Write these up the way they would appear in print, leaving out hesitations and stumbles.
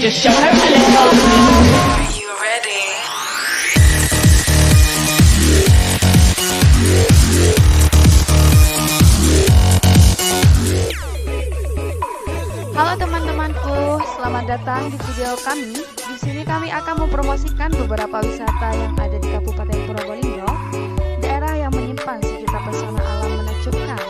Just show her a little. Are you ready? Halo teman-temanku, selamat datang di video kami. Di sini kami akan mempromosikan beberapa wisata yang ada di Kabupaten Probolinggo, daerah yang menyimpan sejuta pesona alam menakjubkan.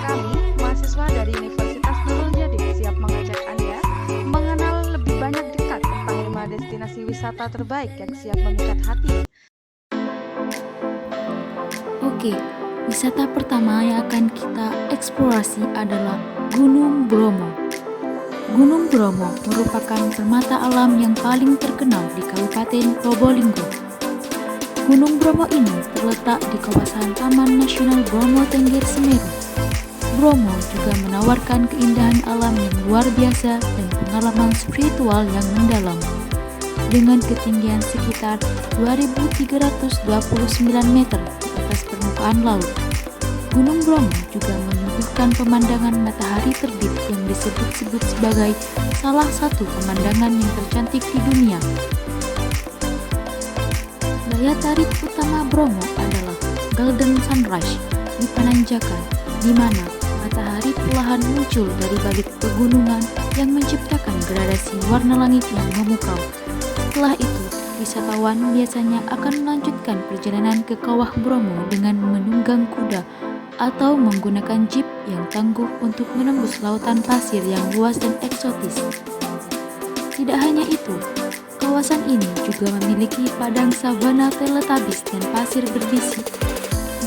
Kami, mahasiswa dari Universitas Nurul Jadid, siap mengajak Anda mengenal lebih banyak dekat tentang 5 destinasi wisata terbaik yang siap memikat hati. Oke, wisata pertama yang akan kita eksplorasi adalah Gunung Bromo. Gunung Bromo merupakan permata alam yang paling terkenal di Kabupaten Probolinggo. Gunung Bromo ini terletak di kawasan Taman Nasional Bromo Tengger Semeru. Bromo juga menawarkan keindahan alam yang luar biasa dan pengalaman spiritual yang mendalam. Dengan ketinggian sekitar 2.329 meter di atas permukaan laut, Gunung Bromo juga menyuguhkan pemandangan matahari terbit yang disebut-sebut sebagai salah satu pemandangan yang tercantik di dunia. Daya tarik utama Bromo adalah Golden Sunrise di penanjakan, di mana matahari perlahan muncul dari balik pegunungan yang menciptakan gradasi warna langit yang memukau. Setelah itu, wisatawan biasanya akan melanjutkan perjalanan ke kawah Bromo dengan menunggang kuda atau menggunakan jeep yang tangguh untuk menembus lautan pasir yang luas dan eksotis. Tidak hanya itu, kawasan ini juga memiliki padang savana teletabis dan pasir berbisi,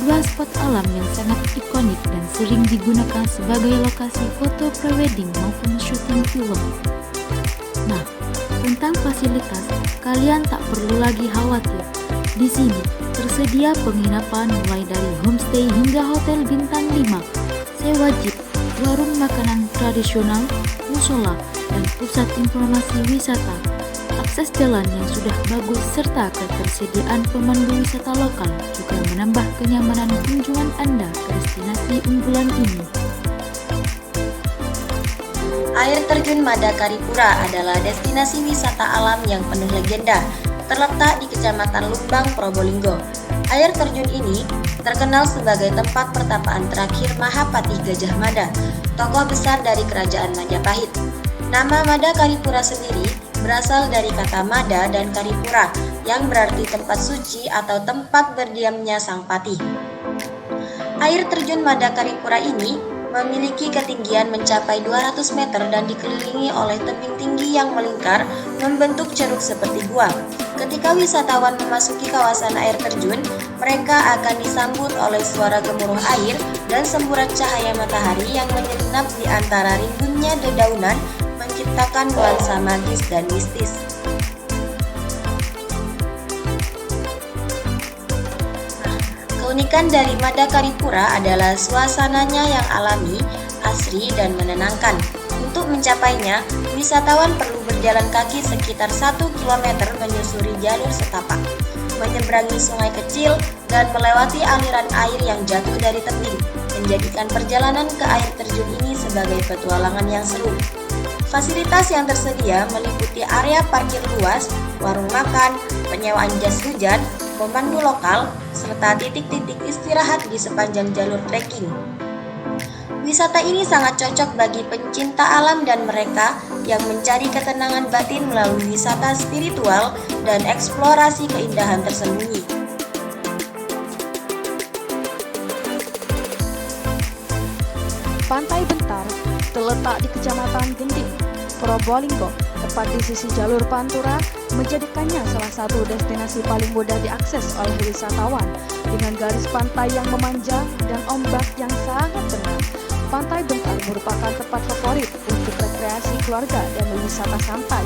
dua spot alam yang sangat ikonik dan sering digunakan sebagai lokasi foto prewedding maupun syuting film. Nah, tentang fasilitas, kalian tak perlu lagi khawatir. Di sini tersedia penginapan mulai dari homestay hingga hotel bintang 5, sewa jeep, warung makanan tradisional, musola, dan pusat informasi wisata. Akses jalan yang sudah bagus serta ketersediaan pemandu wisata lokal juga menambah kenyamanan kunjungan Anda ke destinasi unggulan ini. Air terjun Madakaripura adalah destinasi wisata alam yang penuh legenda, terletak di Kecamatan Lumbang, Probolinggo. Air terjun ini terkenal sebagai tempat pertapaan terakhir Mahapati Gajah Mada, tokoh besar dari Kerajaan Majapahit. Nama Madakaripura sendiri berasal dari kata Mada dan Karipura, yang berarti tempat suci atau tempat berdiamnya sang patih. Air terjun Madakaripura ini memiliki ketinggian mencapai 200 meter dan dikelilingi oleh tebing tinggi yang melingkar membentuk ceruk seperti gua. Ketika wisatawan memasuki kawasan air terjun, mereka akan disambut oleh suara gemuruh air dan semburat cahaya matahari yang menyelinap di antara rimbunnya dedaunan, menciptakan nuansa magis dan mistis. Keunikan dari Madakaripura adalah suasananya yang alami, asri, dan menenangkan. Untuk mencapainya, wisatawan perlu berjalan kaki sekitar 1 km menyusuri jalur setapak, menyeberangi sungai kecil, dan melewati aliran air yang jatuh dari tebing, menjadikan perjalanan ke air terjun ini sebagai petualangan yang seru. Fasilitas yang tersedia meliputi area parkir luas, warung makan, penyewaan jas hujan, pemandu lokal, serta titik-titik istirahat di sepanjang jalur trekking. Wisata ini sangat cocok bagi pencinta alam dan mereka yang mencari ketenangan batin melalui wisata spiritual dan eksplorasi keindahan tersembunyi. Pantai Bentar terletak di Kecamatan Gending, Probolinggo, tepat di sisi jalur Pantura, menjadikannya salah satu destinasi paling mudah diakses oleh wisatawan dengan garis pantai yang memanjang dan ombak yang sangat tenang. Pantai Bentar merupakan tempat favorit untuk rekreasi keluarga dan wisata santai.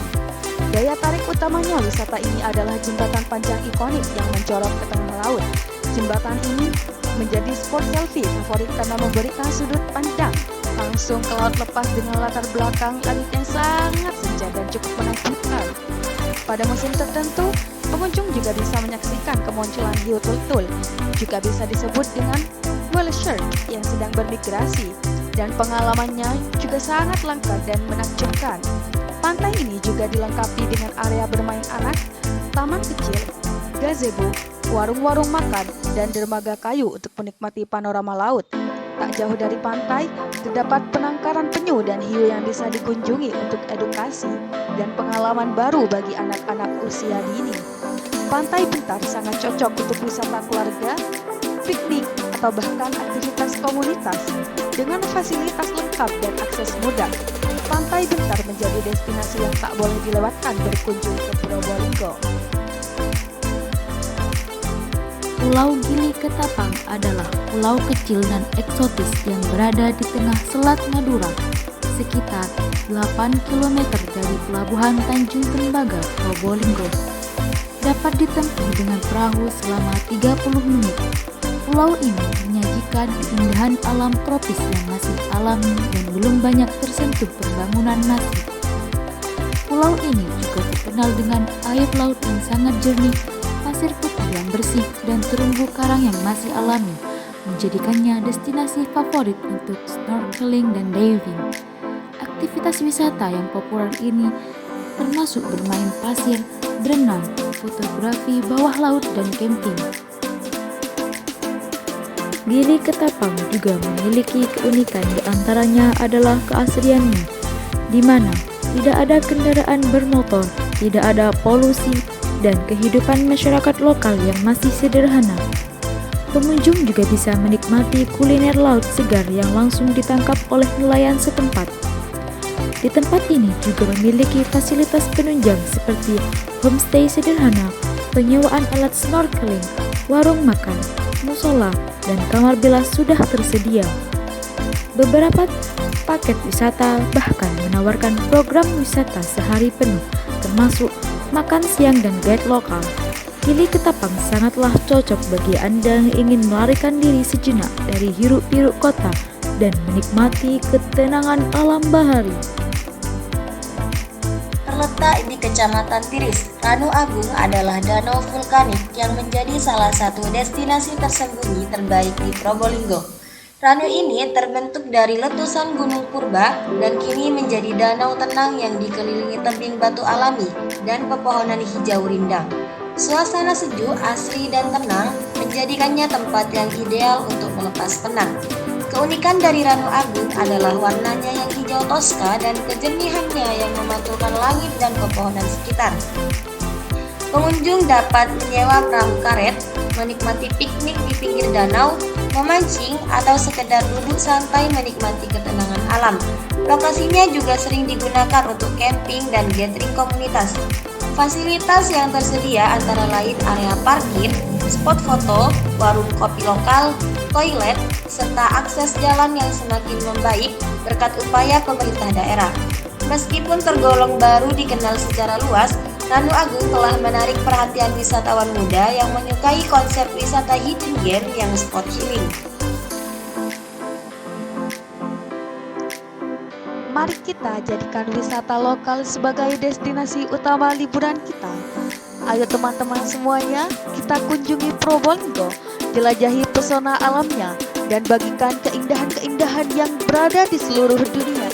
Daya tarik utamanya wisata ini adalah jembatan panjang ikonik yang menjorok ke tengah laut. Jembatan ini menjadi spot selfie favorit karena memberikan sudut pandang langsung ke laut lepas dengan latar belakang langit yang sangat senja dan cukup menakjubkan. Pada musim tertentu, pengunjung juga bisa menyaksikan kemunculan hiu tultul, juga bisa disebut dengan whale shark yang sedang bermigrasi, dan pengalamannya juga sangat langka dan menakjubkan. Pantai ini juga dilengkapi dengan area bermain anak, taman kecil, gazebo, warung-warung makan, dan dermaga kayu untuk menikmati panorama laut. Tak jauh dari pantai, terdapat penangkaran penyu dan hiu yang bisa dikunjungi untuk edukasi dan pengalaman baru bagi anak-anak usia dini. Pantai Bentar sangat cocok untuk wisata keluarga, piknik, atau bahkan aktivitas komunitas. Dengan fasilitas lengkap dan akses mudah, Pantai Bentar menjadi destinasi yang tak boleh dilewatkan berkunjung ke Probolinggo. Pulau Gili Ketapang adalah pulau kecil dan eksotis yang berada di tengah Selat Madura, sekitar 8 km dari Pelabuhan Tanjung Tembaga, Probolinggo. Dapat ditempuh dengan perahu selama 30 menit. Pulau ini menyajikan keindahan alam tropis yang masih alami dan belum banyak tersentuh pembangunan masif. Pulau ini juga terkenal dengan air laut yang sangat jernih, pasir putih yang bersih, dan terumbu karang yang masih alami, menjadikannya destinasi favorit untuk snorkeling dan diving. Aktivitas wisata yang populer ini termasuk bermain pasir, berenang, fotografi bawah laut, dan camping. Gili Ketapang juga memiliki keunikan, diantaranya adalah keasriannya, di mana tidak ada kendaraan bermotor, tidak ada polusi, dan kehidupan masyarakat lokal yang masih sederhana. Pengunjung juga bisa menikmati kuliner laut segar yang langsung ditangkap oleh nelayan setempat. Di tempat ini juga memiliki fasilitas penunjang seperti homestay sederhana, penyewaan alat snorkeling, warung makan, musola, dan kamar bilas sudah tersedia. Beberapa paket wisata bahkan menawarkan program wisata sehari penuh, termasuk makan siang dan guide lokal. Gili Ketapang sangatlah cocok bagi Anda yang ingin melarikan diri sejenak dari hiruk-pikuk kota dan menikmati ketenangan alam bahari. Terletak di Kecamatan Tiris, Ranu Agung adalah danau vulkanik yang menjadi salah satu destinasi tersembunyi terbaik di Probolinggo. Ranu ini terbentuk dari letusan Gunung Purba dan kini menjadi danau tenang yang dikelilingi tebing batu alami dan pepohonan hijau rindang. Suasana sejuk, asri, dan tenang menjadikannya tempat yang ideal untuk melepas penat. Keunikan dari Ranu Agung adalah warnanya yang hijau toska dan kejernihannya yang memantulkan langit dan pepohonan sekitar. Pengunjung dapat menyewa perahu karet, menikmati piknik di pinggir danau, memancing, atau sekedar duduk santai menikmati ketenangan alam. Lokasinya juga sering digunakan untuk camping dan gathering komunitas. Fasilitas yang tersedia antara lain area parkir, spot foto, warung kopi lokal, toilet, serta akses jalan yang semakin membaik berkat upaya pemerintah daerah. Meskipun tergolong baru dikenal secara luas, Ranu Agung telah menarik perhatian wisatawan muda yang menyukai konsep wisata hidden gem yang spot healing. Mari kita jadikan wisata lokal sebagai destinasi utama liburan kita. Ayo teman-teman semuanya, kita kunjungi Probolinggo, jelajahi pesona alamnya, dan bagikan keindahan-keindahan yang berada di seluruh dunia.